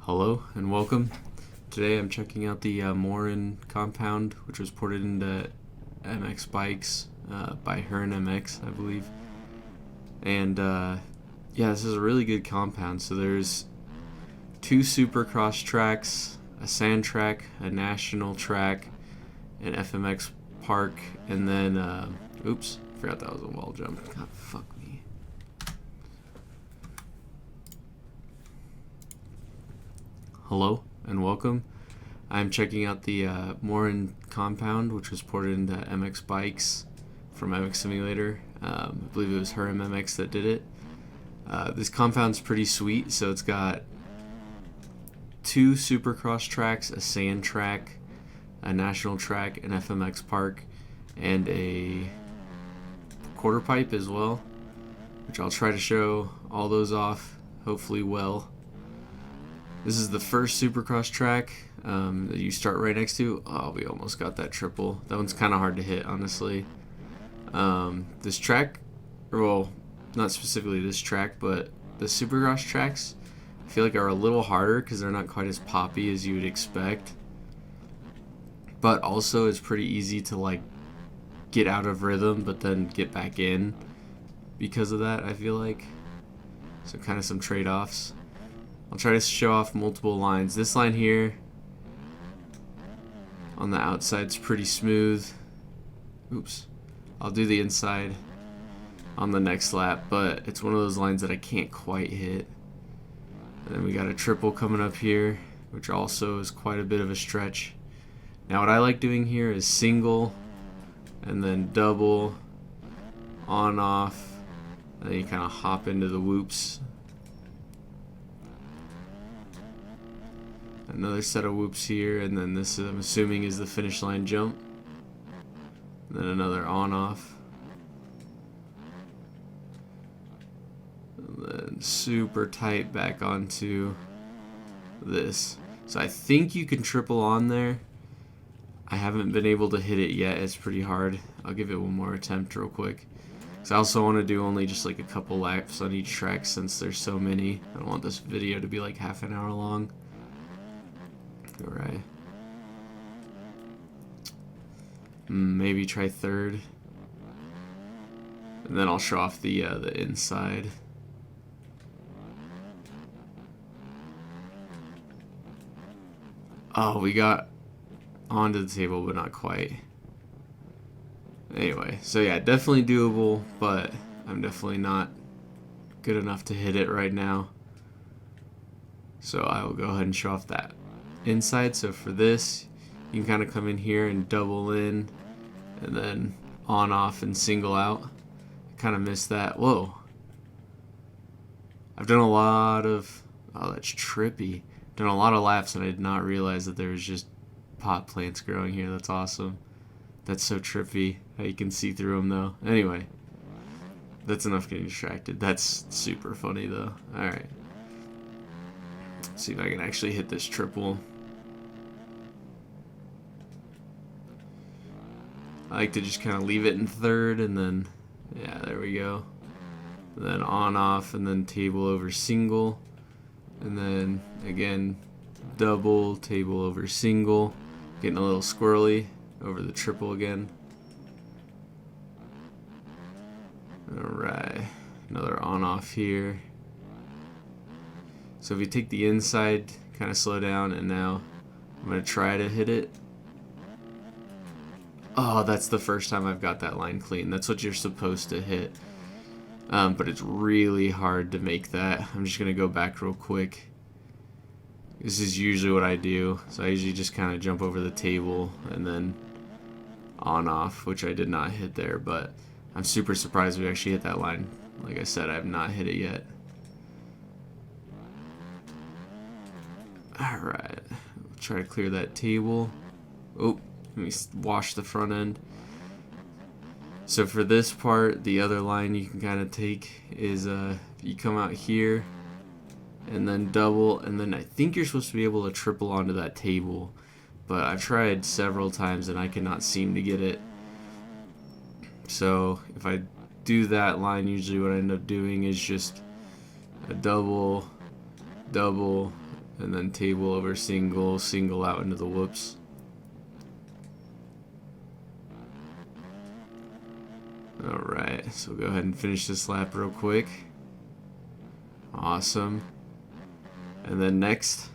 Hello and welcome. Today I'm checking out the Morin compound, which was ported into MX bikes by Morin MX, I believe. And yeah, this is a really good compound. So there's two supercross tracks, a sand track, a national track, an FMX park, and then oops, forgot that was a wall jump. God, fuck me. Hello and welcome. I'm checking out the Morin compound, which was ported into MX bikes from MX Simulator. I believe it was Morin MX that did it. This compound's pretty sweet. So it's got two supercross tracks, a sand track, a national track, an FMX park, and a quarter pipe as well, which I'll try to show all those off, hopefully well. This is the first supercross track that you start right next to. Oh, we almost got that triple. That one's kind of hard to hit, honestly. This track, well, not specifically this track, but the supercross tracks, I feel like are a little harder because they're not quite as poppy as you would expect. But also it's pretty easy to like get out of rhythm but then get back in because of that, I feel like. So kind of some trade-offs. I'll try to show off multiple lines. This line here on the outside's pretty smooth. Oops. I'll do the inside on the next lap, but it's one of those lines that I can't quite hit. And then we got a triple coming up here, which also is quite a bit of a stretch. Now what I like doing here is single and then double, on off, and then you kind of hop into the whoops. Another set of whoops here, and then this I'm assuming is the finish line jump. And then another on off. And then super tight back onto this. So I think you can triple on there. I haven't been able to hit it yet. It's pretty hard. I'll give it one more attempt real quick. So I also want to do only just like a couple laps on each track since there's so many. I don't want this video to be like half an hour long. Alright. Maybe try third. And then I'll show off the inside. Oh, we got onto the table, but not quite. Anyway, so yeah, definitely doable, but I'm definitely not good enough to hit it right now. So I will go ahead and show off that inside. So for this, you can kind of come in here and double in and then on off and single out. I kind of missed that. Whoa, I've done a lot of, oh, that's trippy, done a lot of laps and I did not realize that there was just pot plants growing here. That's awesome. That's so trippy how you can see through them though. Anyway, that's enough getting distracted. That's super funny though. Alright, see if I can actually hit this triple. I like to just kind of leave it in third and then, yeah, there we go. And then on off and then table over single. And then again, double, table over single. Getting a little squirrely over the triple again. Alright, another on off here. So if you take the inside, kind of slow down, and now I'm going to try to hit it. Oh, that's the first time I've got that line clean. That's what you're supposed to hit. But it's really hard to make that. I'm just going to go back real quick. This is usually what I do. So I usually just kind of jump over the table and then on off, which I did not hit there, but I'm super surprised we actually hit that line. Like I said, I have not hit it yet. Alright, try to clear that table. Oh, let me wash the front end. So for this part, the other line you can kind of take is you come out here and then double, and then I think you're supposed to be able to triple onto that table, but I've tried several times and I cannot seem to get it. So if I do that line, usually what I end up doing is just a double, double, and then table over single, single out into the whoops. Alright, so we'll go ahead and finish this lap real quick. Awesome. And then next,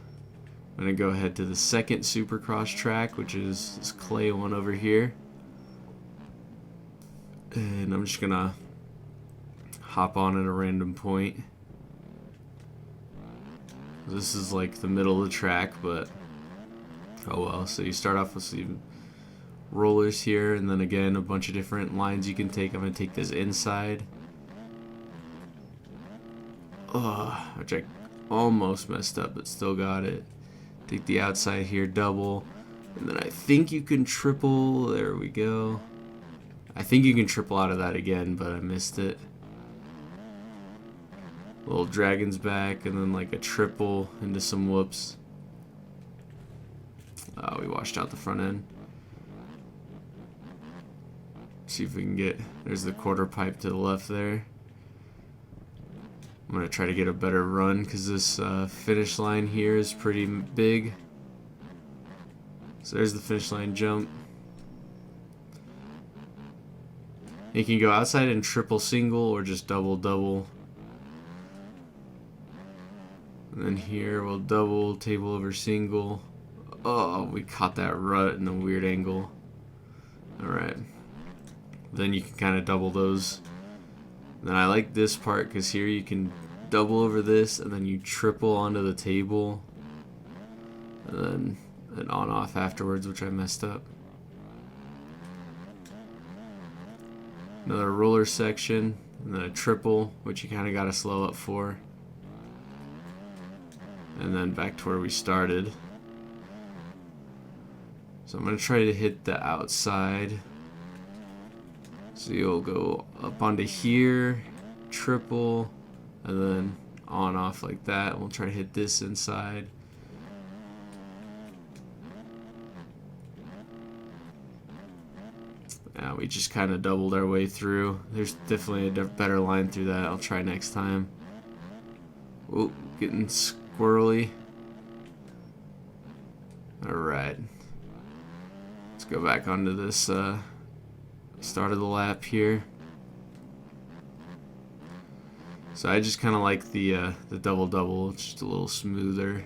I'm going to go ahead to the second supercross track, which is this clay one over here. And I'm just going to hop on at a random point. This is like the middle of the track, but oh well. So you start off with some rollers here, and then again a bunch of different lines you can take. I'm going to take this inside. Which I almost messed up, but still got it. Take the outside here, double, and then I think you can triple. There we go. I think you can triple out of that again, but I missed it. Little dragon's back, and then like a triple into some whoops. We washed out the front end. See if we can get, there's the quarter pipe to the left there. I'm going to try to get a better run because this finish line here is pretty big. So there's the finish line jump. You can go outside and triple single or just double double. And then here we'll double, table over single. Oh, we caught that rut in a weird angle. Alright. Then you can kind of double those. Then I like this part because here you can double over this and then you triple onto the table. And then an on-off afterwards, which I messed up. Another roller section, and then a triple, which you kind of got to slow up for. And then back to where we started. So I'm going to try to hit the outside. So you'll go up onto here, triple, and then on off like that. We'll try to hit this inside. We just kind of doubled our way through. There's definitely a better line through that. I'll try next time. Oh, getting squirrely. Alright. Let's go back onto this start of the lap here. So I just kind of like the double-double. It's just a little smoother.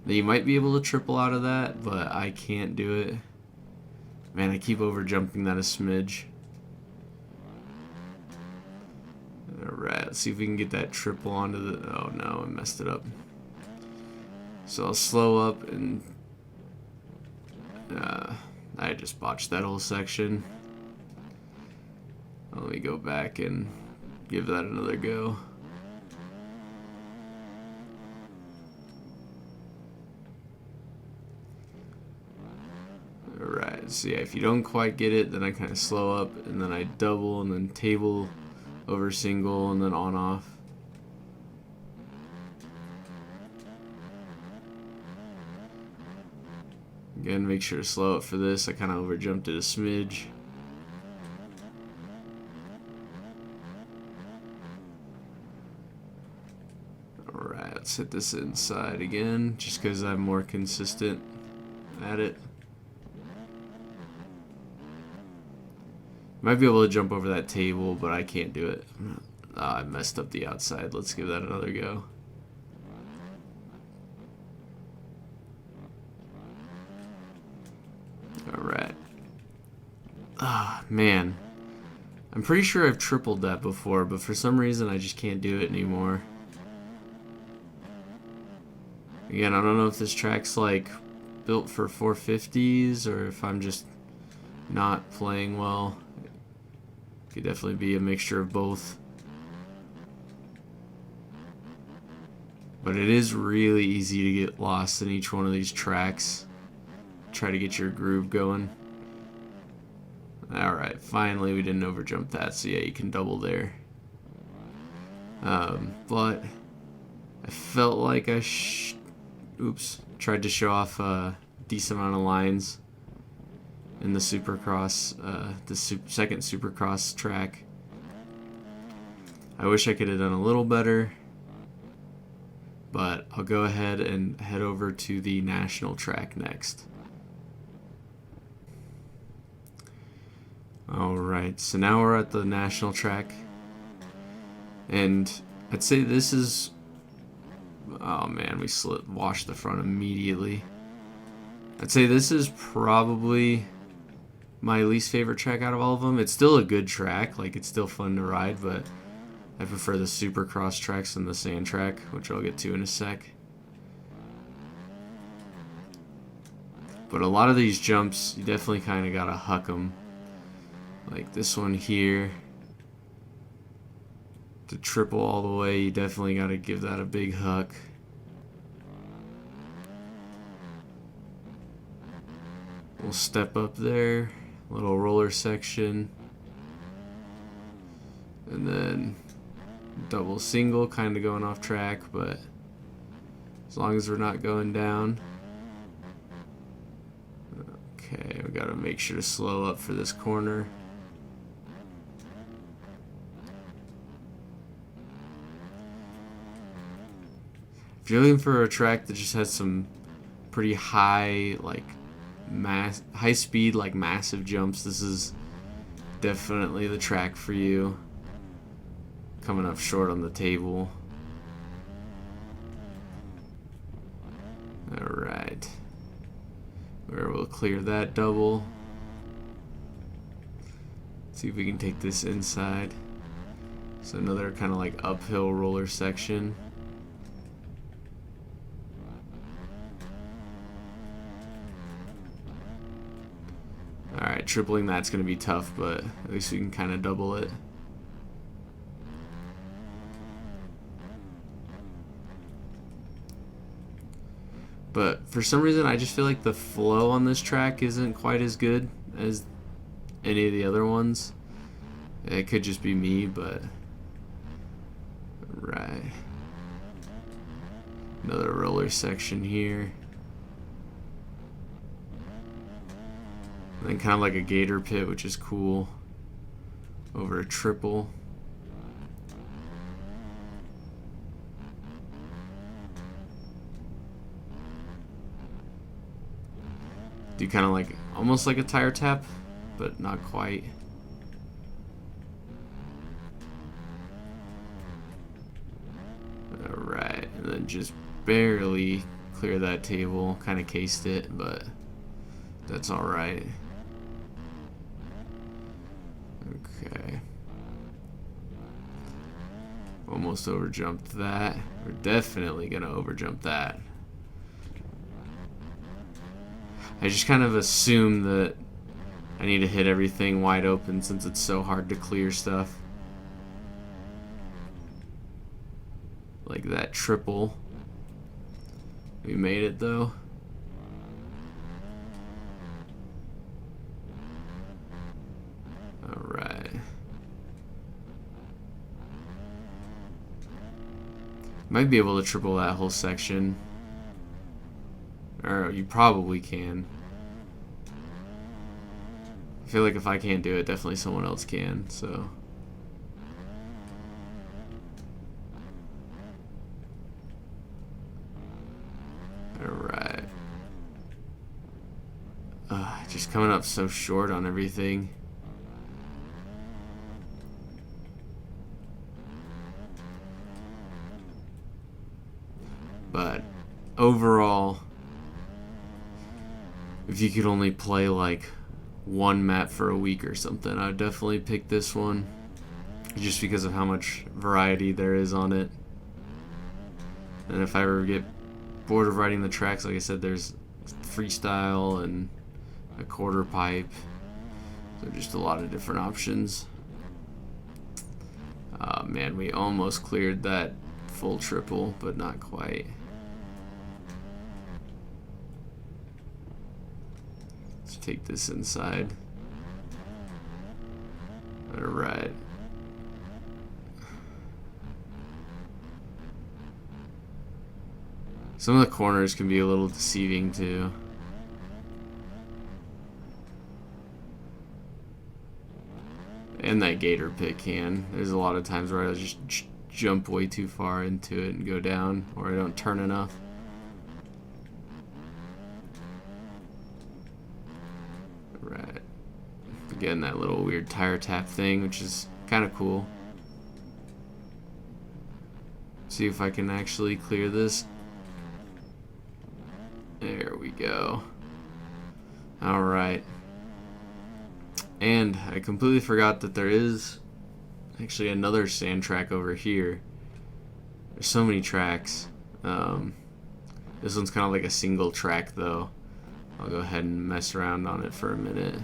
Now you might be able to triple out of that, but I can't do it. Man, I keep over jumping that a smidge. Alright, let's see if we can get that triple onto the... Oh no, I messed it up. So I'll slow up and... I just botched that whole section. Let me go back and give that another go. Alright, so yeah, if you don't quite get it, then I kind of slow up, and then I double, and then table over single, and then on off. Again, make sure to slow up for this. I kind of over jumped it a smidge. Alright, let's hit this inside again, just because I'm more consistent at it. Might be able to jump over that table, but I can't do it. I messed up the outside. Let's give that another go. Alright. Man. I'm pretty sure I've tripled that before, but for some reason I just can't do it anymore. Again, I don't know if this track's like built for 450s or if I'm just not playing well. Could definitely be a mixture of both. But it is really easy to get lost in each one of these tracks. Try to get your groove going. Alright, finally we didn't overjump that, so yeah, you can double there. But I felt like I tried to show off a decent amount of lines in the supercross, the second supercross track. I wish I could have done a little better. but I'll go ahead and head over to the national track next. Alright, so now we're at the national track, and I'd say this is, oh man, we washed the front immediately. I'd say this is probably my least favorite track out of all of them. It's still a good track, like it's still fun to ride, but I prefer the supercross tracks than the sand track, which I'll get to in a sec. But a lot of these jumps, you definitely kind of gotta huck them. Like this one here, to triple all the way, you definitely gotta give that a big huck. We'll step up there, little roller section, and then double single, kind of going off track, but as long as we're not going down. Okay, we gotta make sure to slow up for this corner. If you're looking for a track that just has some pretty high, like high speed, like massive jumps, this is definitely the track for you. Coming up short on the table. Alright, where we'll clear that double. See if we can take this inside. So another kind of like uphill roller section. Alright, tripling that's going to be tough, but at least we can kind of double it. But for some reason, I just feel like the flow on this track isn't quite as good as any of the other ones. It could just be me, but... Right. Another roller section here. And then kind of like a gator pit, which is cool. Over a triple. Do kind of like, almost like a tire tap, but not quite. Alright, and then just barely clear that table. Kind of cased it, but that's alright. Okay. Almost overjumped that. We're definitely gonna overjump that. I just kind of assume that I need to hit everything wide open since it's so hard to clear stuff. Like that triple. We made it though. Alright. Might be able to triple that whole section. Or you probably can. I feel like if I can't do it, definitely someone else can, so. Alright. Just coming up so short on everything. But overall, if you could only play like one map for a week or something, I would definitely pick this one, just because of how much variety there is on it. And if I ever get bored of riding the tracks, like I said, there's freestyle and a quarter pipe, so just a lot of different options. Man, we almost cleared that full triple, but not quite. Let's take this inside. Alright. Some of the corners can be a little deceiving too. And that gator pit can. There's a lot of times where I just jump way too far into it and go down, or I don't turn enough. Right. Again, that little weird tire tap thing, which is kind of cool. See if I can actually clear this. There we go. Alright. And I completely forgot that there is actually another sand track over here. There's so many tracks. This one's kind of like a single track though. I'll go ahead and mess around on it for a minute,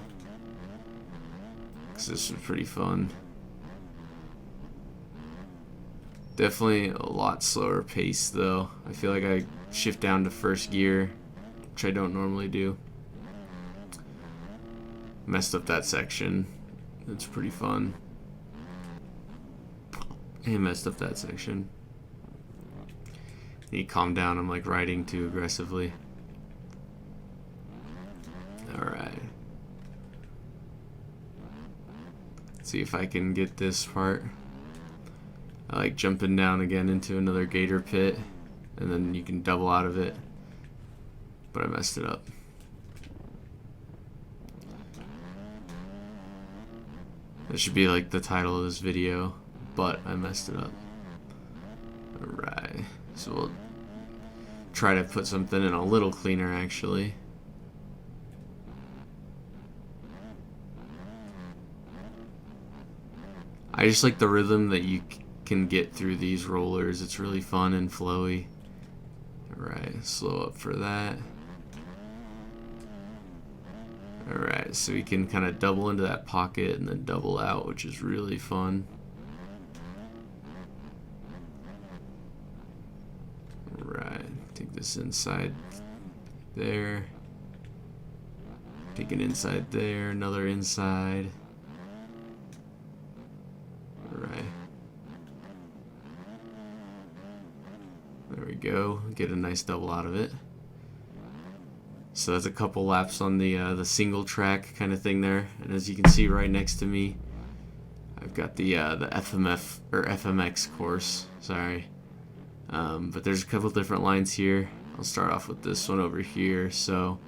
because this was pretty fun. Definitely a lot slower pace though. I feel like I shift down to first gear, which I don't normally do. Messed up that section. It's pretty fun. I messed up that section. Need to calm down. I'm like riding too aggressively. Alright. See if I can get this part. I like jumping down again into another gator pit, and then you can double out of it. But I messed it up. That should be like the title of this video, but I messed it up. Alright, so we'll try to put something in a little cleaner actually. I just like the rhythm that you can get through these rollers. It's really fun and flowy. Alright, slow up for that. Alright, so we can kind of double into that pocket and then double out, which is really fun. Alright, take this inside there. Take it inside there, another inside. Alright. There we go, get a nice double out of it. So that's a couple laps on the single track kind of thing there, and as you can see right next to me, I've got the FMF or FMX course. Sorry, but there's a couple different lines here. I'll start off with this one over here. So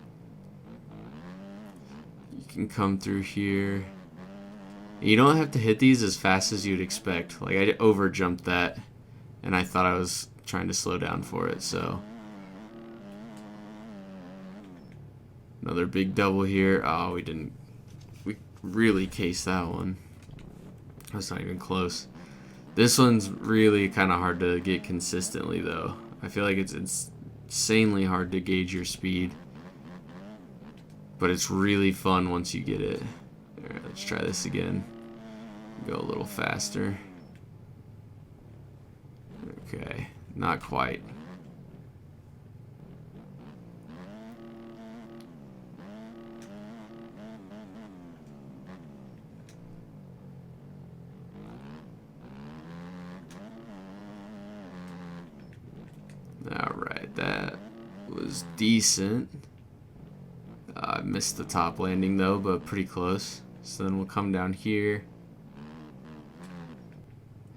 you can come through here. You don't have to hit these as fast as you'd expect. Like I over jumped that, and I thought I was trying to slow down for it. So. Another big double here. Oh, we didn't. We really cased that one. That's not even close. This one's really kind of hard to get consistently, though. I feel like it's insanely hard to gauge your speed. But it's really fun once you get it. Alright, let's try this again. Go a little faster. Okay, not quite. Alright, that was decent. I missed the top landing though, but pretty close. So then we'll come down here.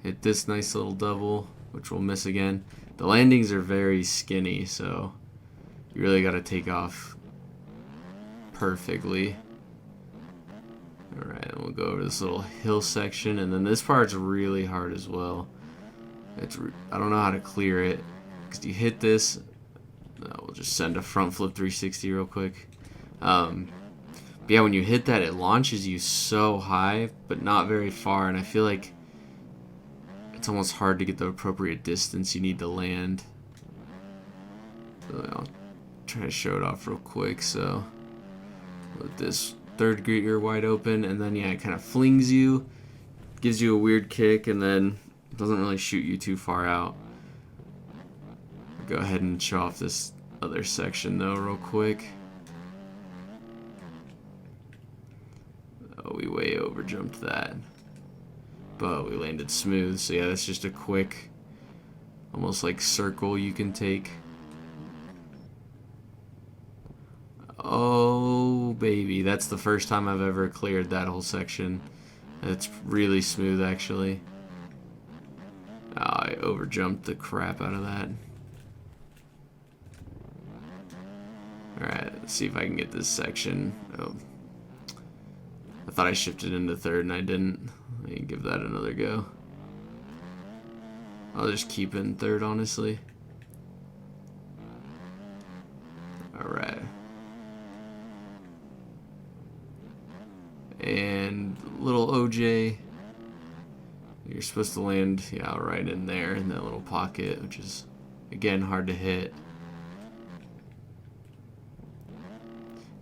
Hit this nice little double, which we'll miss again. The landings are very skinny, so you really got to take off perfectly. Alright, we'll go over this little hill section, and then this part's really hard as well. I don't know how to clear it. Because you hit this, we'll just send a front flip 360 real quick. But yeah, when you hit that, it launches you so high, but not very far, and I feel like it's almost hard to get the appropriate distance you need to land. So I'll try to show it off real quick. So with this third gear wide open, and then yeah, it kind of flings you, gives you a weird kick, and then it doesn't really shoot you too far out. Go ahead and show off this other section though real quick. Oh, we way over jumped that, but we landed smooth. So yeah, that's just a quick, almost like circle you can take. Oh baby, that's the first time I've ever cleared that whole section. It's really smooth actually. I overjumped the crap out of that. Alright, let's see if I can get this section. Oh. I thought I shifted into third and I didn't. Let me give that another go. I'll just keep it in third, honestly. Alright. And little OJ. You're supposed to land, yeah, right in there in that little pocket, which is, again, hard to hit.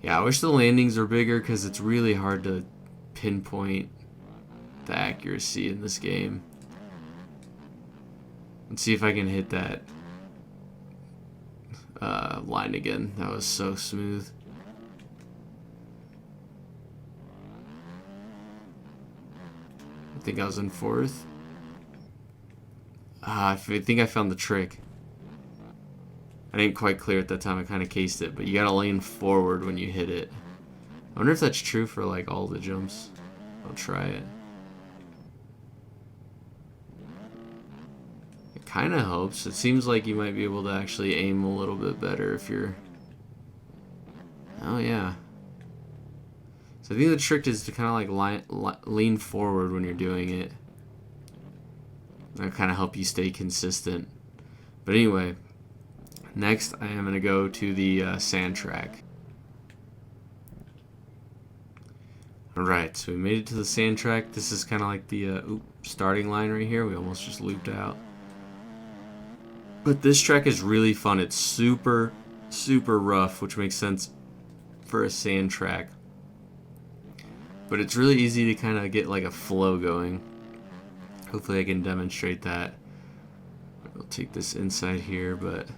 Yeah, I wish the landings were bigger because it's really hard to pinpoint the accuracy in this game. Let's see if I can hit that line again. That was so smooth. I think I was in fourth. I think I found the trick. I didn't quite clear it that time. I kind of cased it, but you gotta lean forward when you hit it. I wonder if that's true for like all the jumps. I'll try it. It kind of helps. It seems like you might be able to actually aim a little bit better if you're... Oh yeah. So I think the trick is to kind of like lean forward when you're doing it. That'll kind of help you stay consistent. But anyway, next I am going to go to the sand track. Alright, so we made it to the sand track. This is kind of like the starting line right here. We almost just looped out. But this track is really fun. It's super, super rough, which makes sense for a sand track. But it's really easy to kind of get like a flow going. Hopefully I can demonstrate that. I'll take this inside here, but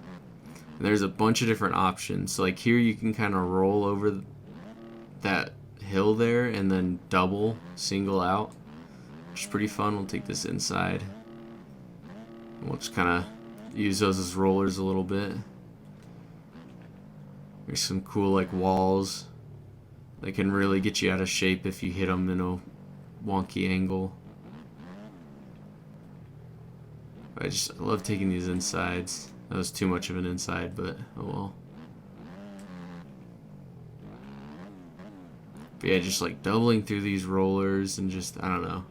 there's a bunch of different options. So like here you can kind of roll over that hill there and then double, single out, which is pretty fun. We'll take this inside. We'll just kind of use those as rollers a little bit. There's some cool like walls. They can really get you out of shape if you hit them in a wonky angle. I love taking these insides. That was too much of an inside, but oh well. But yeah, just like doubling through these rollers and just, I don't know.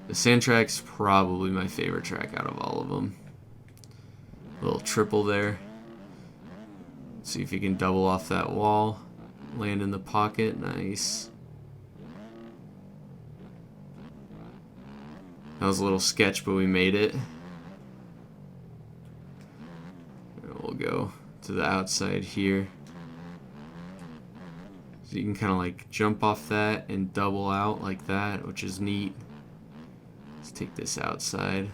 The sand track's probably my favorite track out of all of them. Little triple there. See if you can double off that wall. Land in the pocket, nice. That was a little sketch, but we made it. We'll go to the outside here. So you can kind of like jump off that and double out like that, which is neat. Let's take this outside.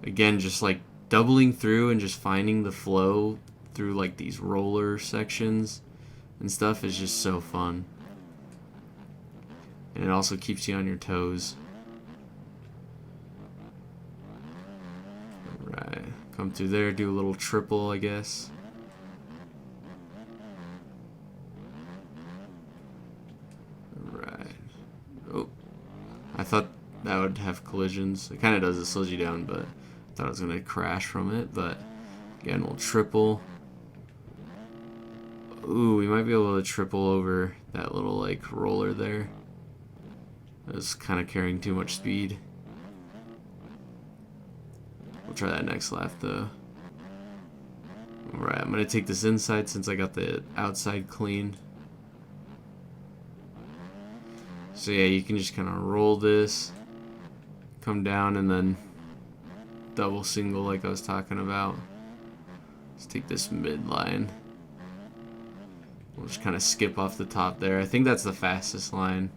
Again, just like doubling through and just finding the flow through like these roller sections and stuff is just so fun. And it also keeps you on your toes. Alright, come through there, do a little triple, I guess. Alright. Oh, I thought that would have collisions. It kind of does, it slows you down, but I thought I was going to crash from it. But again, we'll triple. Ooh, we might be able to triple over that little like roller there. That was kind of carrying too much speed. We'll try that next lap though. Alright, I'm going to take this inside since I got the outside clean. So yeah, you can just kind of roll this, come down, and then double single like I was talking about. Let's take this midline. We'll just kind of skip off the top there. I think that's the fastest line.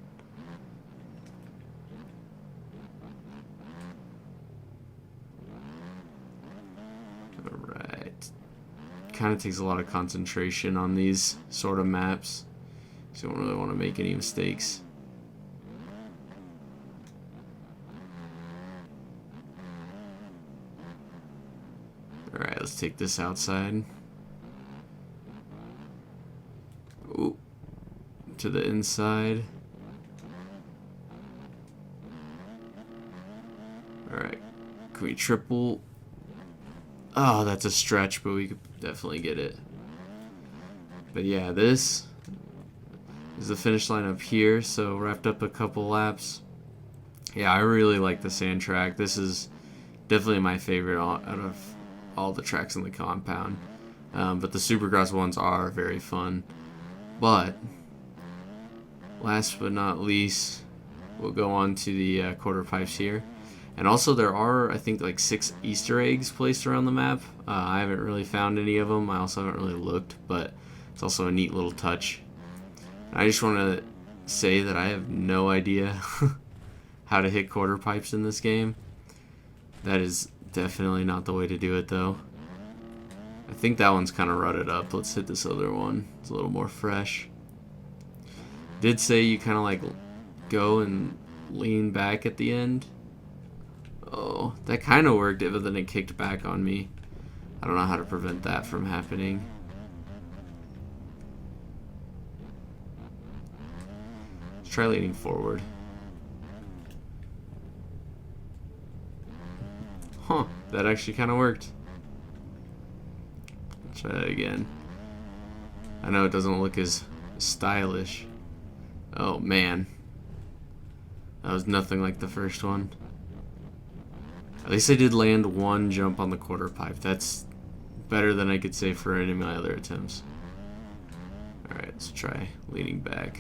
Alright. Kind of takes a lot of concentration on these sort of maps, so you don't really want to make any mistakes. Alright, let's take this outside. Ooh. To the inside. Can we triple? Oh, that's a stretch, but we could definitely get it. But yeah, this is the finish line up here, so wrapped up a couple laps. Yeah, I really like the sand track. This is definitely my favorite out of all the tracks in the compound. But the supercross ones are very fun. But last but not least, we'll go on to the quarter pipes here. And also there are, I think, like 6 Easter eggs placed around the map. I haven't really found any of them. I also haven't really looked, but it's also a neat little touch. I just want to say that I have no idea how to hit quarter pipes in this game. That is definitely not the way to do it, though. I think that one's kind of rutted up. Let's hit this other one. It's a little more fresh. Did say you kind of like go and lean back at the end. Oh, that kind of worked, but then it kicked back on me. I don't know how to prevent that from happening. Let's try leaning forward. Huh, that actually kind of worked. Let's try that again. I know it doesn't look as stylish. Oh man. That was nothing like the first one. At least I did land one jump on the quarter pipe. That's better than I could say for any of my other attempts. Alright, let's try leaning back.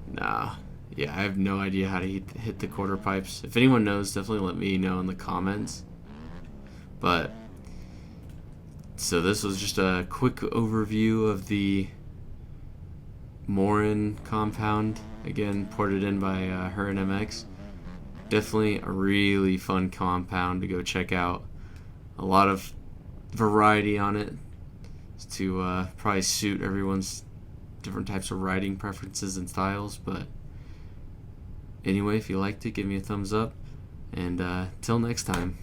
Nah. Yeah, I have no idea how to hit the quarter pipes. If anyone knows, definitely let me know in the comments. But, so this was just a quick overview of the Morin compound. Again, ported in by Morin MX. Definitely a really fun compound to go check out. A lot of variety on it to probably suit everyone's different types of riding preferences and styles. But anyway, if you liked it, give me a thumbs up. And till next time.